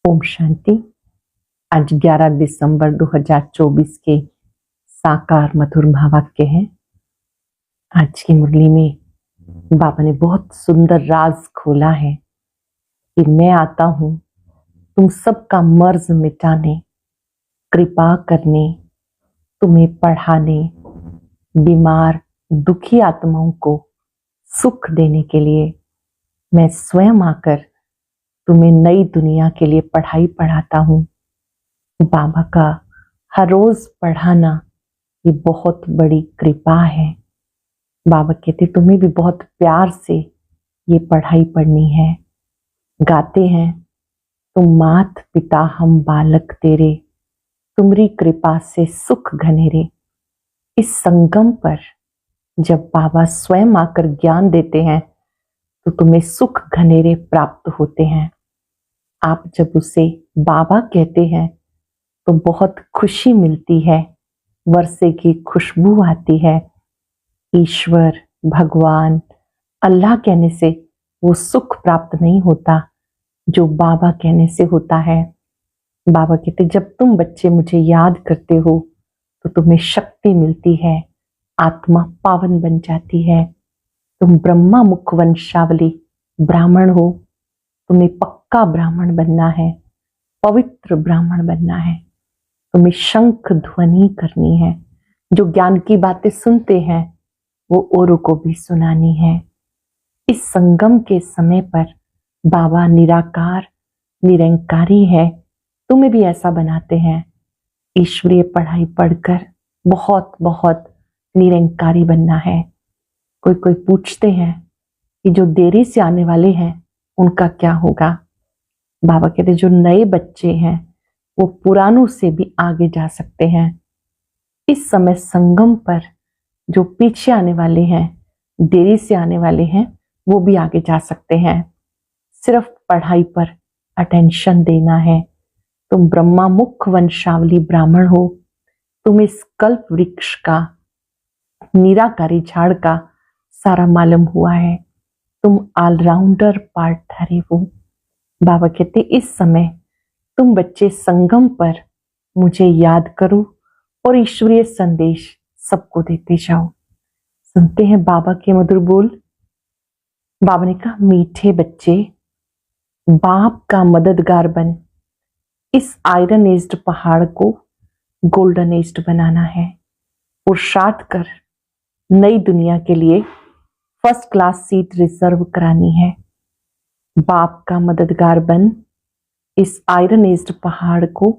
ओम शांति। आज 11 दिसंबर 2024 के साकार मधुर भावाक्य हैं। आज की मुरली में बाबा ने बहुत सुंदर राज खोला है कि मैं आता हूं तुम सबका मर्ज मिटाने, कृपा करने, तुम्हें पढ़ाने, बीमार दुखी आत्माओं को सुख देने के लिए मैं स्वयं आकर तुम्हें नई दुनिया के लिए पढ़ाई पढ़ाता हूँ। बाबा का हर रोज पढ़ाना ये बहुत बड़ी कृपा है। बाबा कहते तुम्हें भी बहुत प्यार से ये पढ़ाई पढ़नी है। गाते हैं, तुम मात पिता हम बालक तेरे, तुम्हारी कृपा से सुख घनेरे। इस संगम पर जब बाबा स्वयं आकर ज्ञान देते हैं तो तुम्हें सुख घनेरे प्राप्त होते हैं। आप जब उसे बाबा कहते हैं तो बहुत खुशी मिलती है, वर्षे की खुशबू आती है। ईश्वर, भगवान, अल्लाह कहने से वो सुख प्राप्त नहीं होता जो बाबा कहने से होता है। बाबा कहते जब तुम बच्चे मुझे याद करते हो तो तुम्हें शक्ति मिलती है, आत्मा पावन बन जाती है। तुम ब्रह्मा मुख वंशावली ब्राह्मण हो, तुम्हें पक्का ब्राह्मण बनना है, पवित्र ब्राह्मण बनना है। तुम्हें शंख ध्वनि करनी है। जो ज्ञान की बातें सुनते हैं वो औरों को भी सुनानी है। इस संगम के समय पर बाबा निराकार निरंकारी है, तुम्हें भी ऐसा बनाते हैं। ईश्वरीय पढ़ाई पढ़कर बहुत बहुत निरंकारी बनना है। कोई कोई पूछते हैं कि जो देरी से आने वाले हैं उनका क्या होगा। बाबा कहते जो नए बच्चे हैं वो पुरानों से भी आगे जा सकते हैं। इस समय संगम पर जो पीछे आने वाले हैं, देरी से आने वाले हैं, वो भी आगे जा सकते हैं। सिर्फ पढ़ाई पर अटेंशन देना है। तुम ब्रह्मा मुख वंशावली ब्राह्मण हो, तुम इस कल्प वृक्ष का, निराकारी झाड़ का सारा मालूम हुआ है। तुम ऑलराउंडर पार्टधारी हो। बाबा कहते इस समय तुम बच्चे संगम पर मुझे याद करो और ईश्वरीय संदेश सबको देते जाओ। सुनते हैं बाबा के मधुर बोल। बाबा ने कहा मीठे बच्चे, बाप का मददगार बन इस आयरन एज्ड पहाड़ को गोल्डन एज्ड बनाना है। पुरुषार्थ कर नई दुनिया के लिए फर्स्ट क्लास सीट रिजर्व करानी है। बाप का मददगार बन इस आयरन एज्ड पहाड़ को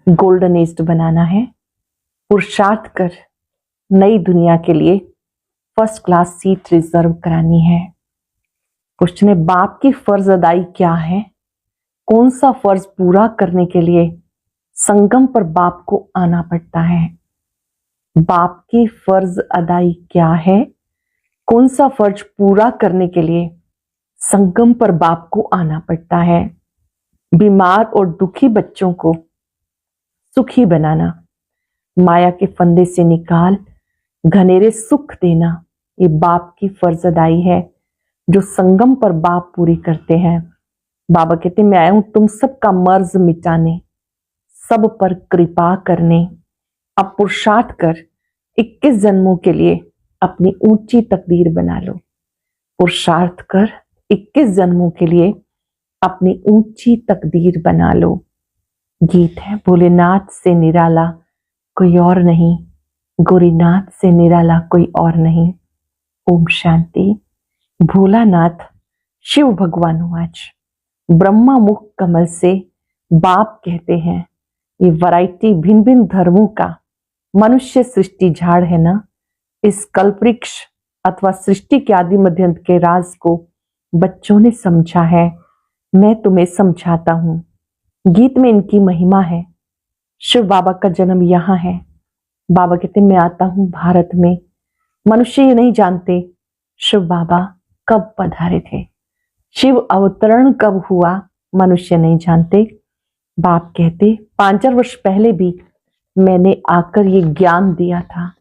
गोल्डन एज्ड बनाना है। पुरुषार्थ कर नई दुनिया के लिए फर्स्ट क्लास सीट रिजर्व करानी है। क्वेश्चन है बाप की फर्ज अदाई क्या है? कौन सा फर्ज पूरा करने के लिए संगम पर बाप को आना पड़ता है? बाप की फर्ज अदाई क्या है? कौन सा फर्ज पूरा करने के लिए संगम पर बाप को आना पड़ता है? बीमार और दुखी बच्चों को सुखी बनाना, माया के फंदे से निकाल घनेरे सुख देना, ये बाप की फर्ज अदाई है जो संगम पर बाप पूरी करते हैं। बाबा कहते मैं आया हूं तुम सबका मर्ज मिटाने, सब पर कृपा करने। अब पुरुषार्थ कर 21 जन्मों के लिए अपनी ऊंची तकदीर बना लो। पुरुषार्थ कर 21 जन्मों के लिए अपनी ऊंची तकदीर बना लो। गीत है भोलेनाथ से निराला कोई और नहीं, गोरीनाथ से निराला कोई और नहीं। ओम शांति। भोलानाथ शिव भगवान हूं आज। ब्रह्मा मुख कमल से बाप कहते हैं। ये वैरायटी भिन्न भिन्न धर्मों का मनुष्य सृष्टि झाड़ है ना। इस कल्पवृक्ष अथवा सृष्टि के आदि मध्यंत के राज को बच्चों ने समझा है। मैं तुम्हें समझाता हूं। गीत में इनकी महिमा है। शिव बाबा का जन्म यहाँ है। बाबा कहते मैं आता हूं भारत में। मनुष्य ये नहीं जानते शिव बाबा कब पधारे थे, शिव अवतरण कब हुआ, मनुष्य नहीं जानते। बाप कहते 5,000 वर्ष पहले भी मैंने आकर ये ज्ञान दिया था।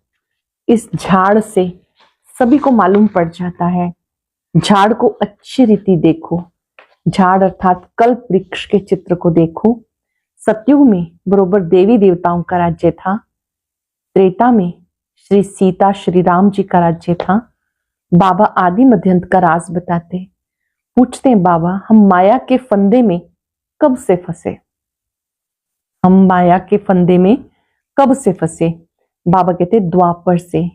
इस झाड़ से सभी को मालूम पड़ जाता है। झाड़ को अच्छी रीति देखो, झाड़ अर्थात कल्प वृक्ष के चित्र को देखो। सतयुग में बरोबर देवी देवताओं का राज्य था, त्रेता में श्री सीता श्री राम जी का राज्य था। बाबा आदि मध्यंत का राज बताते, पूछते हैं बाबा हम माया के फंदे में कब से फंसे, हम माया के फंदे में कब से फंसे। बाबा कहते द्वापर से।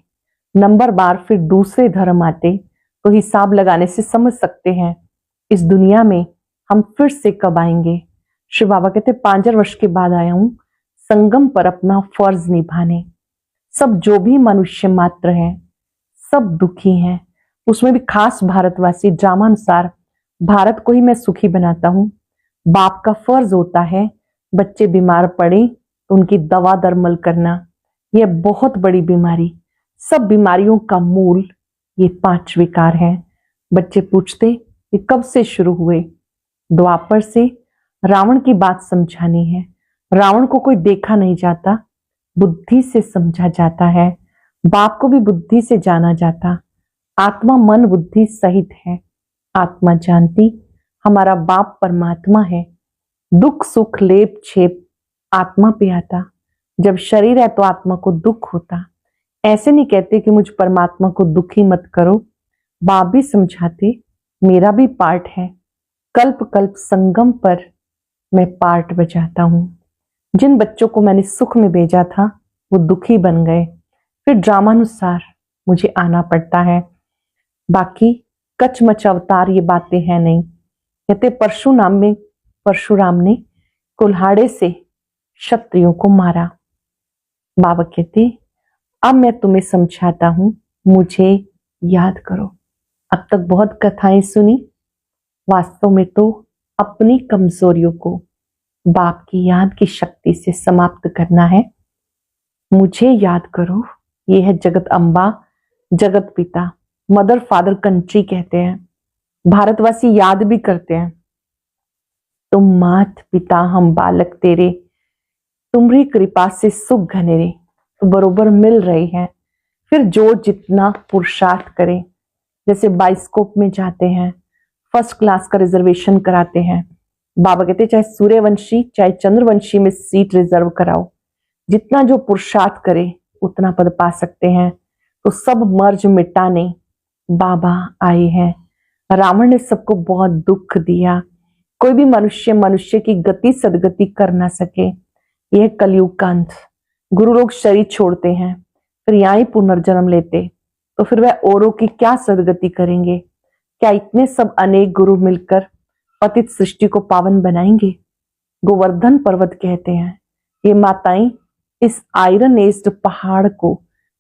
नंबर बार फिर दूसरे धर्म आते तो हिसाब लगाने से समझ सकते हैं इस दुनिया में हम फिर से कब आएंगे। श्री बाबा कहते 5 वर्ष के बाद आया हूं संगम पर अपना फर्ज निभाने। सब जो भी मनुष्य मात्र हैं सब दुखी हैं, उसमें भी खास भारतवासी। ड्रामानुसार भारत को ही मैं सुखी बनाता हूं। बाप का फर्ज होता है बच्चे बीमार पड़े तो उनकी दवा दरमल करना। यह बहुत बड़ी बीमारी, सब बीमारियों का मूल ये 5 विकार हैं। बच्चे पूछते ये कब से शुरू हुए। द्वापर से। रावण की बात समझानी है। रावण को कोई देखा नहीं जाता, बुद्धि से समझा जाता है। बाप को भी बुद्धि से जाना जाता। आत्मा मन बुद्धि सहित है। आत्मा जानती हमारा बाप परमात्मा है। दुख सुख लेप छेप आत्मा पे आता। जब शरीर है तो आत्मा को दुख होता। ऐसे नहीं कहते कि मुझ परमात्मा को दुखी मत करो। बाप भी समझाते मेरा भी पार्ट है। कल्प कल्प संगम पर मैं पार्ट बजाता हूं। जिन बच्चों को मैंने सुख में भेजा था वो दुखी बन गए, फिर ड्रामानुसार मुझे आना पड़ता है। बाकी कचमच अवतार ये बातें हैं नहीं। कहते परशुराम ने कुल्हाड़े से क्षत्रियों को मारा। बाबा कहते अब मैं तुम्हें समझाता हूं, मुझे याद करो। अब तक बहुत कथाएं सुनी, वास्तव में तो अपनी कमजोरियों को बाप की याद की शक्ति से समाप्त करना है। मुझे याद करो, ये है जगत अम्बा, जगत पिता, मदर फादर कंट्री कहते हैं। भारतवासी याद भी करते हैं, तुम मात पिता हम बालक तेरे, तुम्हारी कृपा से सुख घनेरे। तो बरोबर मिल रही है। फिर जो जितना पुरुषार्थ करे, जैसे बाइस्कोप में जाते हैं, फर्स्ट क्लास का रिजर्वेशन कराते हैं। बाबा कहते चाहे सूर्यवंशी चाहे चंद्रवंशी में सीट रिजर्व कराओ, जितना जो पुरुषार्थ करे उतना पद पा सकते हैं। तो सब मर्ज मिटाने बाबा आए हैं। रावण ने सबको बहुत दुख दिया। कोई भी मनुष्य की गति सदगति कर ना सके। यह कलयुग का अंत। गुरु लोग शरीर छोड़ते हैं, फिर यहाँ ही पुनर्जन्म लेते, तो फिर वह औरों की क्या सदगति करेंगे। क्या इतने सब अनेक गुरु मिलकर पतित सृष्टि को पावन बनाएंगे। गोवर्धन पर्वत कहते हैं ये माताएं इस आयरन एज्ड पहाड़ को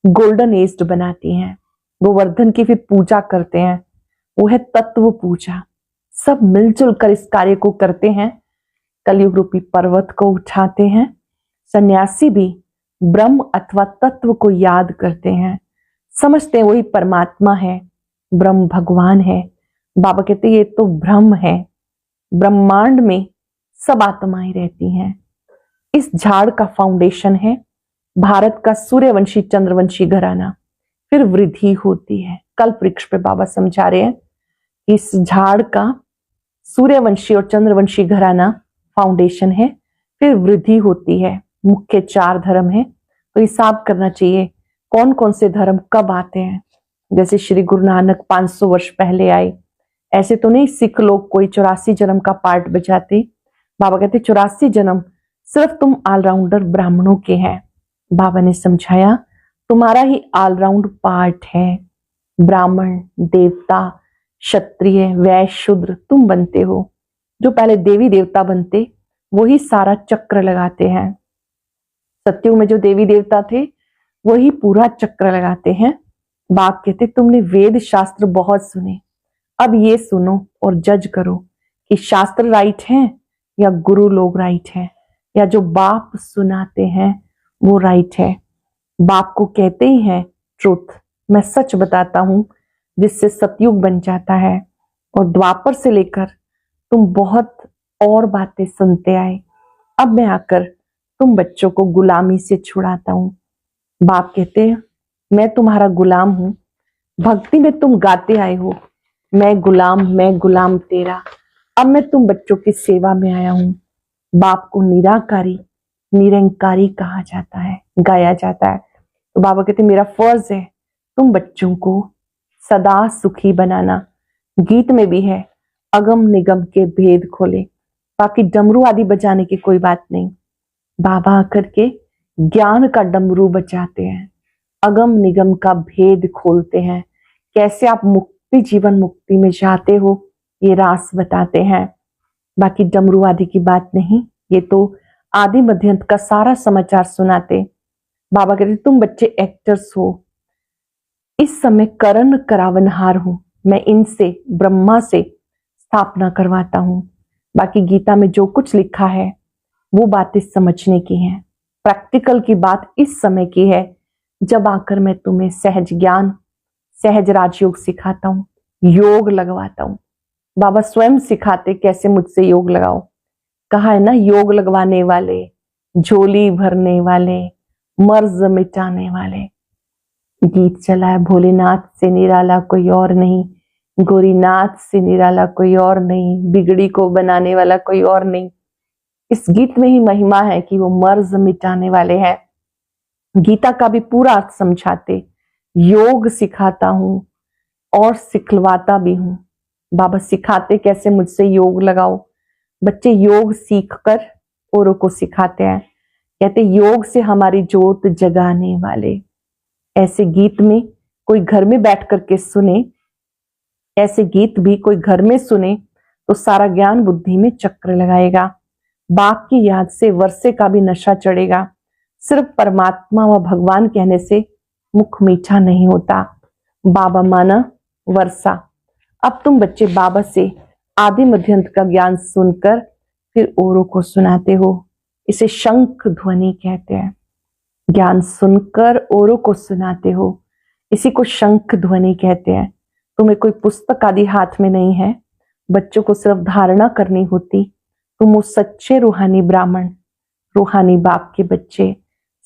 गोल्डन एज्ड बनाती हैं। गोवर्धन की फिर पूजा करते हैं, वो है तत्व पूजा। सब मिलजुल कर इस कार्य को करते हैं। कलयुग रूपी पर्वत को उठाते हैं। सन्यासी भी ब्रह्म अथवा तत्व को याद करते हैं, समझते हैं वही परमात्मा है, ब्रह्म भगवान है। बाबा कहते ये तो ब्रह्म है। ब्रह्मांड में सब आत्माएं रहती हैं। इस झाड़ का फाउंडेशन है भारत का सूर्यवंशी चंद्रवंशी घराना। फिर वृद्धि होती है। कल्प वृक्ष पे बाबा समझा रहे हैं इस झाड़ का सूर्यवंशी और चंद्रवंशी घराना फाउंडेशन है, फिर वृद्धि होती है। मुख्य 4 धर्म है, तो हिसाब करना चाहिए कौन कौन से धर्म कब आते हैं। जैसे श्री गुरु नानक 500 वर्ष पहले आए, ऐसे तो नहीं सिख लोग कोई 84 जन्म का पार्ट बजाते। बाबा कहते 84 जन्म सिर्फ तुम ऑलराउंडर ब्राह्मणों के हैं। बाबा ने समझाया तुम्हारा ही ऑलराउंड पार्ट है। ब्राह्मण देवता क्षत्रिय वैश्य शूद्र तुम बनते हो। जो पहले देवी देवता बनते वही सारा चक्र लगाते हैं। सत्युग में जो देवी देवता थे वही पूरा चक्र लगाते हैं। बाप कहते तुमने वेद शास्त्र बहुत सुने, अब ये सुनो और जज करो कि शास्त्र राइट है या गुरु लोग राइट है, या जो बाप सुनाते हैं वो राइट है। बाप को कहते ही हैं ट्रुथ, मैं सच बताता हूं जिससे सतयुग बन जाता है। और द्वापर से लेकर तुम बहुत और बातें सुनते आए, अब मैं आकर तुम बच्चों को गुलामी से छुड़ाता हूं। बाप कहते हैं मैं तुम्हारा गुलाम हूं। भक्ति में तुम गाते आए हो मैं गुलाम तेरा। अब मैं तुम बच्चों की सेवा में आया हूं। बाप को निराकारी निरंकारी कहा जाता है, गाया जाता है। तो बाबा कहते मेरा फर्ज है तुम बच्चों को सदा सुखी बनाना। गीत में भी है अगम निगम के भेद खोले, बाकी डमरू आदि बजाने की कोई बात नहीं। बाबा आकर के ज्ञान का डमरू बजाते हैं, अगम निगम का भेद खोलते हैं, कैसे आप मुक्ति जीवन मुक्ति में जाते हो ये रास बताते हैं। बाकी डमरू आदि की बात नहीं, ये तो आदि मध्य का सारा समाचार सुनाते। बाबा कहते तुम बच्चे एक्टर्स हो, इस समय करण करावनहार हूं, मैं इनसे ब्रह्मा से स्थापना करवाता हूं। बाकी गीता में जो कुछ लिखा है वो बातें समझने की हैं, प्रैक्टिकल की बात इस समय की है जब आकर मैं तुम्हें सहज ज्ञान सहज राजयोग सिखाता हूं, योग लगवाता हूं। बाबा स्वयं सिखाते कैसे मुझसे योग लगाओ। कहा है ना योग लगवाने वाले, झोली भरने वाले, मर्ज मिटाने वाले। गीत चला है भोलेनाथ से निराला कोई और नहीं, गोरीनाथ से निराला कोई और नहीं, बिगड़ी को बनाने वाला कोई और नहीं। इस गीत में ही महिमा है कि वो मर्ज मिटाने वाले हैं। गीता का भी पूरा अर्थ समझाते, योग सिखाता हूं और सिखलवाता भी हूं। बाबा सिखाते कैसे मुझसे योग लगाओ, बच्चे योग सीखकर औरों को सिखाते हैं। कहते योग से हमारी जोत जगाने वाले। ऐसे गीत में कोई घर में बैठ करके सुने, ऐसे गीत भी कोई घर में सुने तो सारा ज्ञान बुद्धि में चक्र लगाएगा। बाप की याद से वर्षे का भी नशा चढ़ेगा। सिर्फ परमात्मा व भगवान कहने से मुख मीठा नहीं होता। बाबा माना वर्षा। अब तुम बच्चे बाबा से आदि मध्यंत का ज्ञान सुनकर फिर औरों को सुनाते हो। इसे शंख ध्वनि कहते हैं। ज्ञान सुनकर औरों को सुनाते हो, इसी को शंख ध्वनि कहते हैं। तुम्हें कोई पुस्तक आदि हाथ में नहीं है, बच्चों को सिर्फ धारणा करनी होती। तुम वो सच्चे रूहानी ब्राह्मण, रूहानी बाप के बच्चे।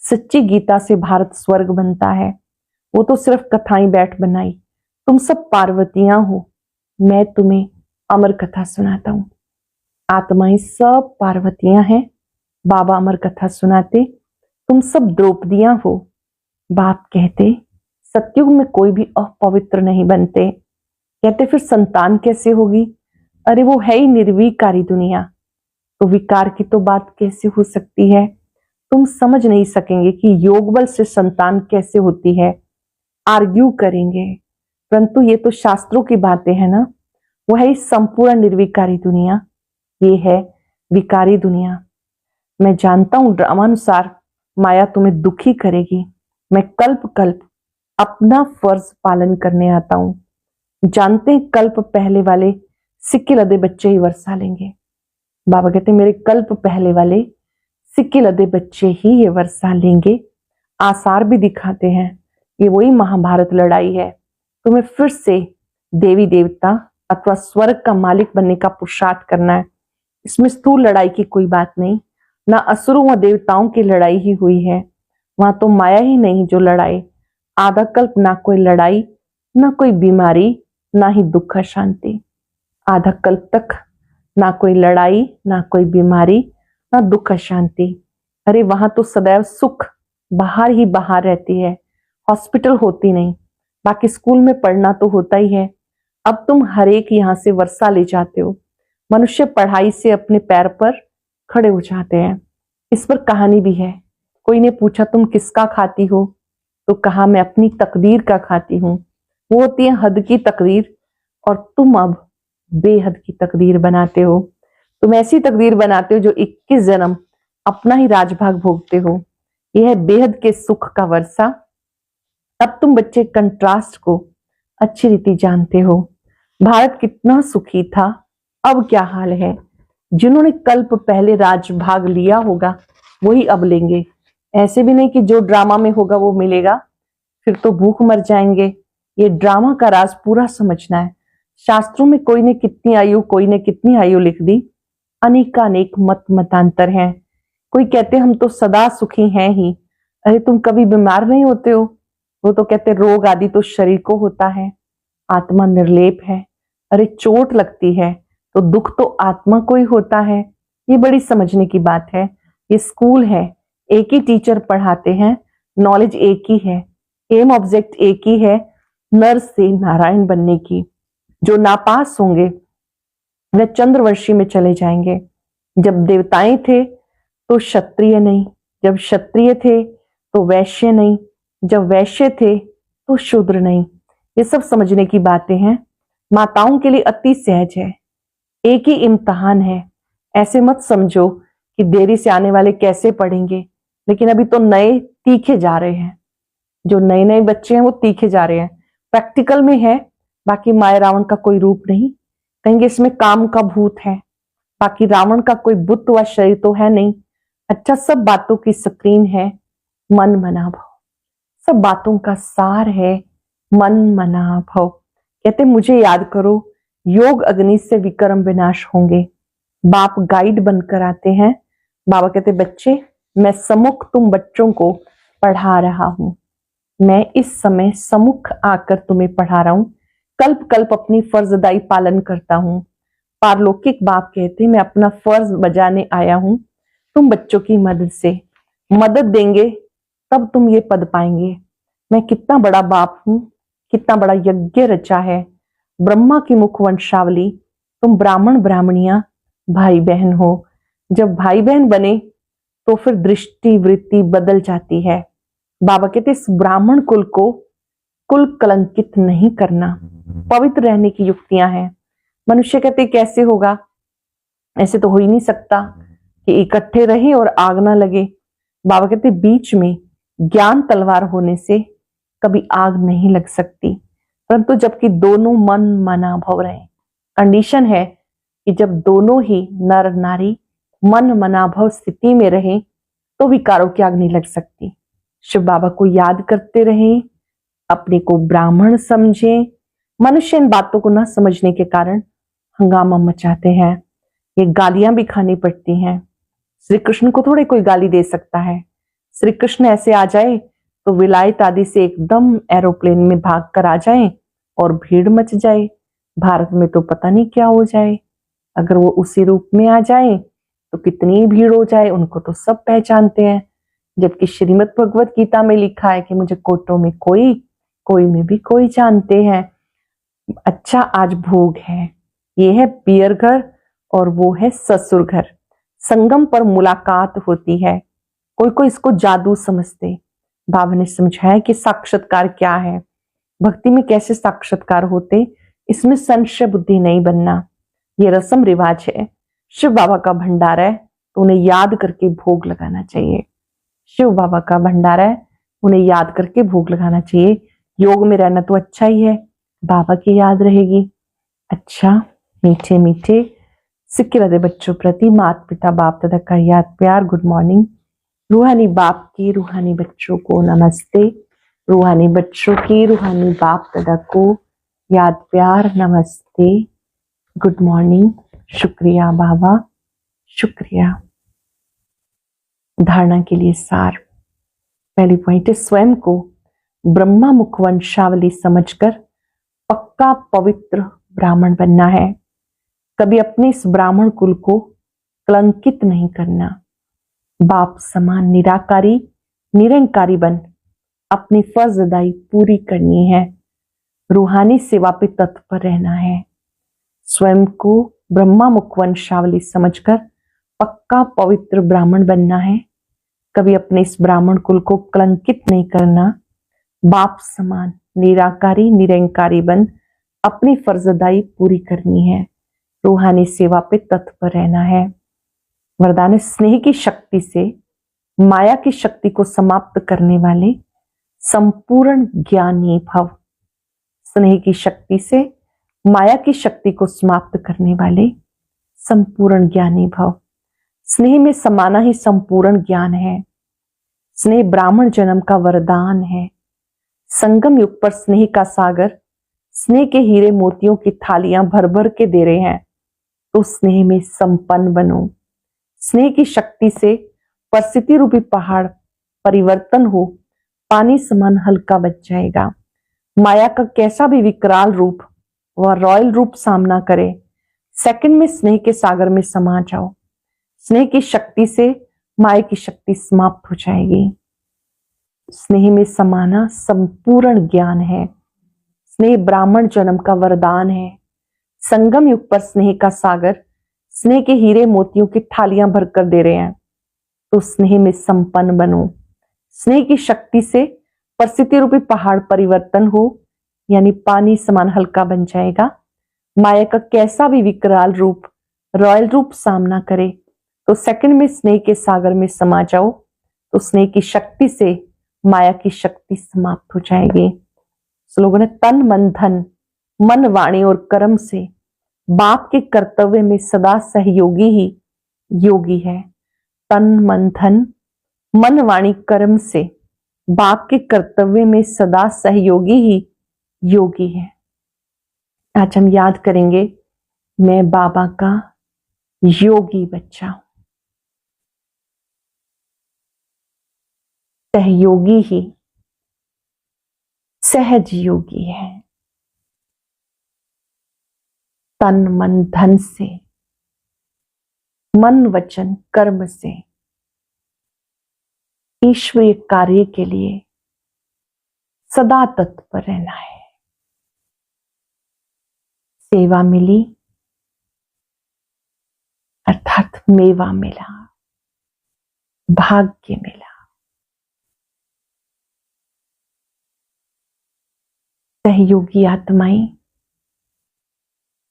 सच्ची गीता से भारत स्वर्ग बनता है, वो तो सिर्फ कथाएं बैठ बनाई। तुम सब पार्वतियां हो, मैं तुम्हें अमर कथा सुनाता हूं। आत्माएं सब पार्वतियां हैं, बाबा अमर कथा सुनाते। तुम सब द्रौपदियां हो। बाप कहते सतयुग में कोई भी अपवित्र नहीं बनते। कहते फिर संतान कैसे होगी? अरे वो है ही निर्विकारी दुनिया, तो विकार की तो बात कैसे हो सकती है? तुम समझ नहीं सकेंगे कि योग बल से संतान कैसे होती है। आर्ग्यू करेंगे, परंतु ये तो शास्त्रों की बातें हैं ना। वो है संपूर्ण निर्विकारी दुनिया, ये है विकारी दुनिया। मैं जानता हूं ड्रामानुसार माया तुम्हें दुखी करेगी। मैं कल्प कल्प अपना फर्ज पालन करने आता हूं। जानते हैं कल्प पहले वाले सिक्के लदे बच्चे ही वर्षा लेंगे। बाबा कहते मेरे कल्प पहले वाले सिक्के लदे बच्चे ही ये वर्षा लेंगे। आसार भी दिखाते हैं, ये वही महाभारत लड़ाई है। तुम्हें फिर से देवी देवता अथवा स्वर्ग का मालिक बनने का पुरुषार्थ करना है। इसमें स्थूल लड़ाई की कोई बात नहीं, ना असुरों व देवताओं की लड़ाई ही हुई है। वहां तो माया ही नहीं जो लड़ाई। आधा कल्प ना कोई लड़ाई, ना कोई बीमारी, ना ही दुख शांति। आधा कल्प तक ना कोई लड़ाई, ना कोई बीमारी, ना दुख शांति। अरे वहां तो सदैव सुख बाहर ही बाहर रहती है, हॉस्पिटल होती नहीं। बाकी स्कूल में पढ़ना तो होता ही है। अब तुम हर एक यहां से वर्षा ले जाते हो। मनुष्य पढ़ाई से अपने पैर पर खड़े हो जाते हैं। इस पर कहानी भी है। कोई ने पूछा तुम किसका खाती हो, तो कहा मैं अपनी तकदीर का खाती हूँ। वो होती है हद की तकदीर, और तुम अब बेहद की तकदीर बनाते हो। तुम ऐसी तकदीर बनाते हो जो 21 जन्म अपना ही राजभाग भोगते हो। यह है बेहद के सुख का वर्षा। अब तुम बच्चे कंट्रास्ट को अच्छी रीति जानते हो। भारत कितना सुखी था, अब क्या हाल है। जिन्होंने कल्प पहले राजभाग लिया होगा वही अब लेंगे। ऐसे भी नहीं कि जो ड्रामा में होगा वो मिलेगा, फिर तो भूख मर जाएंगे। ये ड्रामा का राज पूरा समझना है। शास्त्रों में कोई ने कितनी आयु, कोई ने कितनी आयु लिख दी। अनेकानेक मत मतांतर हैं। कोई कहते हम तो सदा सुखी हैं ही। अरे तुम कभी बीमार नहीं होते हो? वो तो कहते रोग आदि तो शरीर को होता है, आत्मा निर्लेप है। अरे चोट लगती है तो दुख तो आत्मा को ही होता है। ये बड़ी समझने की बात है। ये स्कूल है, एक ही टीचर पढ़ाते हैं, नॉलेज एक ही है, एम ऑब्जेक्ट एक ही है, नर से नारायण बनने की। जो नापास होंगे वे चंद्रवंशी में चले जाएंगे। जब देवताएं थे तो क्षत्रिय नहीं, जब क्षत्रिय थे तो वैश्य नहीं, जब वैश्य थे तो शूद्र नहीं। ये सब समझने की बातें हैं। माताओं के लिए अति सहज है, एक ही इम्तिहान है। ऐसे मत समझो कि देरी से आने वाले कैसे पढ़ेंगे, लेकिन अभी तो नए तीखे जा रहे हैं। जो नए नए बच्चे हैं वो तीखे जा रहे हैं, प्रैक्टिकल में है। बाकी माया रावण का कोई रूप नहीं, कहेंगे इसमें काम का भूत है। बाकी रावण का कोई बुत व शरीर तो है नहीं। अच्छा, सब बातों की स्क्रीन है मन मना भव। सब बातों का सार है मन मना भव। कहते मुझे याद करो, योग अग्नि से विक्रम विनाश होंगे। बाप गाइड बनकर आते हैं। बाबा कहते बच्चे, मैं सम्मुख तुम बच्चों को पढ़ा रहा हूं। मैं इस समय सम्मुख आकर तुम्हें पढ़ा रहा हूं। कल्प कल्प अपनी फर्जदाई पालन करता हूं। पारलौकिक बाप कहते मैं अपना फर्ज बजाने आया हूं। तुम बच्चों की मदद से मदद देंगे तब तुम ये पद पाएंगे। मैं कितना बड़ा बाप हूं, कितना बड़ा यज्ञ रचा है। ब्रह्मा की मुख वंशावली, तुम ब्राह्मण ब्राह्मणियां भाई बहन हो। जब भाई बहन बने तो फिर दृष्टि वृत्ति बदल जाती है। बाबा कहते इस ब्राह्मण कुल को कुल कलंकित नहीं करना, पवित्र रहने की युक्तियां हैं। मनुष्य कहते कैसे होगा, ऐसे तो हो ही नहीं सकता कि इकट्ठे रहे और आग ना लगे। बाबा कहते बीच में ज्ञान तलवार होने से कभी आग नहीं लग सकती, परंतु जबकि दोनों मन मना भव रहे। कंडीशन है कि जब दोनों ही नर नारी मन मना भव स्थिति में रहे तो विकारों की आग नहीं लग सकती। शिव बाबा को याद करते रहें, अपने को ब्राह्मण समझें। मनुष्य इन बातों को न समझने के कारण हंगामा मचाते हैं। ये गालियां भी खानी पड़ती हैं। श्री कृष्ण को थोड़े कोई गाली दे सकता है। श्री कृष्ण ऐसे आ जाए तो विलायत आदि से एकदम एरोप्लेन में भाग कर आ जाए और भीड़ मच जाए। भारत में तो पता नहीं क्या हो जाए। अगर वो उसी रूप में आ जाए तो कितनी भीड़ हो जाए, उनको तो सब पहचानते हैं। जबकि श्रीमद् भगवत गीता में लिखा है कि मुझे कोटों में कोई, कोई में भी कोई जानते हैं। अच्छा, आज भोग है, ये है पियर घर और वो है ससुर घर। संगम पर मुलाकात होती है। कोई कोई इसको जादू समझते। बाबा ने समझाया कि साक्षात्कार क्या है, भक्ति में कैसे साक्षात्कार होते, इसमें संशय बुद्धि नहीं बनना। ये रस्म रिवाज है। शिव बाबा का भंडारा है तो उन्हें याद करके भोग लगाना चाहिए। शिव बाबा का भंडारा है, उन्हें याद करके भोग लगाना चाहिए। योग में रहना तो अच्छा ही है, बाबा की याद रहेगी। अच्छा, मीठे मीठे सिक्के रदे बच्चों प्रति माता पिता बाप दादा का याद प्यार गुड मॉर्निंग। रूहानी बाप की रूहानी बच्चों को नमस्ते। रूहानी बच्चों की रूहानी बाप दादा को याद प्यार नमस्ते, गुड मॉर्निंग। शुक्रिया बाबा, शुक्रिया। धारणा के लिए सार। पहली पॉइंट है स्वयं को ब्रह्मा मुख वंशावली समझकर पक्का पवित्र ब्राह्मण बनना है। कभी अपने इस ब्राह्मण कुल को कलंकित नहीं करना। बाप समान निराकारी निरंकारी बन अपनी फर्ज अदाई पूरी करनी है। रूहानी सेवा पे तत्पर रहना है। स्वयं को ब्रह्मा मुख वंशावली समझकर पक्का पवित्र ब्राह्मण बनना है। कभी अपने इस ब्राह्मण कुल को कलंकित नहीं करना। बाप समान निराकारी निरंकारी बन अपनी फर्जदाई पूरी करनी है। रूहानी सेवा पे तत्पर रहना है। वरदान स्नेह की शक्ति से माया की शक्ति को समाप्त करने वाले संपूर्ण ज्ञानी भव। स्नेह की शक्ति से माया की शक्ति को समाप्त करने वाले संपूर्ण ज्ञानी भव। स्नेह में समाना ही संपूर्ण ज्ञान है। स्नेह ब्राह्मण जन्म का वरदान है। संगम युग पर स्नेह का सागर स्नेह के हीरे मोतियों की थालियां भर भर के दे रहे हैं, तो स्नेह में संपन्न बनो। स्नेह की शक्ति से परिस्थिति रूपी पहाड़ परिवर्तन हो पानी समान हल्का बच जाएगा। माया का कैसा भी विकराल रूप व रॉयल रूप सामना करे, सेकंड में स्नेह के सागर में समा जाओ। स्नेह की शक्ति से माया की शक्ति समाप्त हो जाएगी। स्नेह में समाना संपूर्ण ज्ञान है। स्नेह ब्राह्मण जन्म का वरदान है। संगम युग पर स्नेह का सागर स्नेह के हीरे मोतियों की थालियां भरकर दे रहे हैं। तो स्नेह में संपन्न बनो। स्नेह की शक्ति से परिस्थिति रूपी पहाड़ परिवर्तन हो, यानी पानी समान हल्का बन जाएगा। माया का कैसा भी विकराल रूप, रॉयल रूप सामना करे, तो सेकंड में स्नेह के सागर में समा जाओ। तो स्नेह की शक्ति से माया की शक्ति समाप्त हो जाएगी। लोगों ने तन मन धन, मन वाणी और कर्म से बाप के कर्तव्य में सदा सहयोगी ही योगी है। तन मन धन, मन वाणी कर्म से बाप के कर्तव्य में सदा सहयोगी ही योगी है। आज हम याद करेंगे, मैं बाबा का योगी बच्चा हूं। सहयोगी ही सहज योगी है। तन मन धन से, मन वचन कर्म से ईश्वरीय कार्य के लिए सदा तत्पर रहना है। सेवा मिली अर्थात मेवा मिला, भाग्य मिला। सहयोगी आत्माएं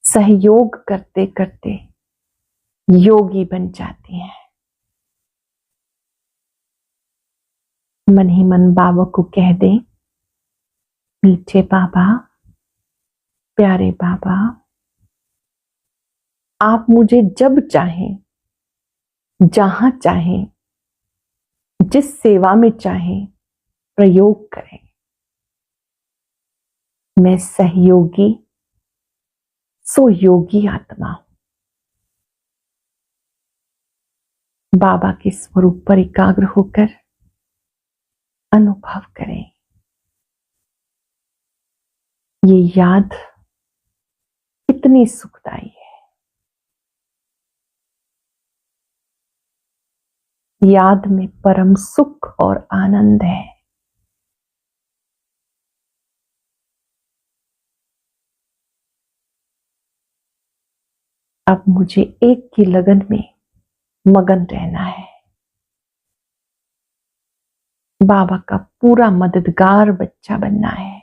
सहयोग करते करते योगी बन जाती हैं। मन ही मन बाबा को कह दे, मीठे बाबा, प्यारे बाबा, आप मुझे जब चाहें, जहां चाहें, जिस सेवा में चाहें प्रयोग करें। मैं सहयोगी सोयोगी आत्मा हूं। बाबा के स्वरूप पर एकाग्र होकर अनुभव करें। ये याद कितनी सुखदायी है। याद में परम सुख और आनंद है। अब मुझे एक की लगन में मगन रहना है। बाबा का पूरा मददगार बच्चा बनना है।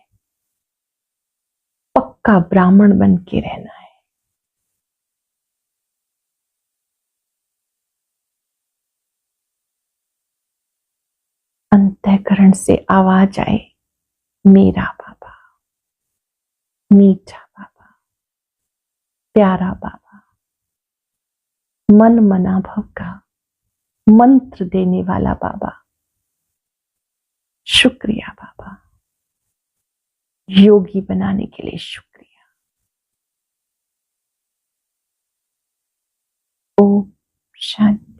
पक्का ब्राह्मण बन के रहना है। अंतःकरण से आवाज आए, मेरा बाबा, मीठा बाबा, प्यारा बाबा, मन मनाभव का मंत्र देने वाला बाबा, शुक्रिया बाबा, योगी बनाने के लिए शुक्रिया। ओम शांति।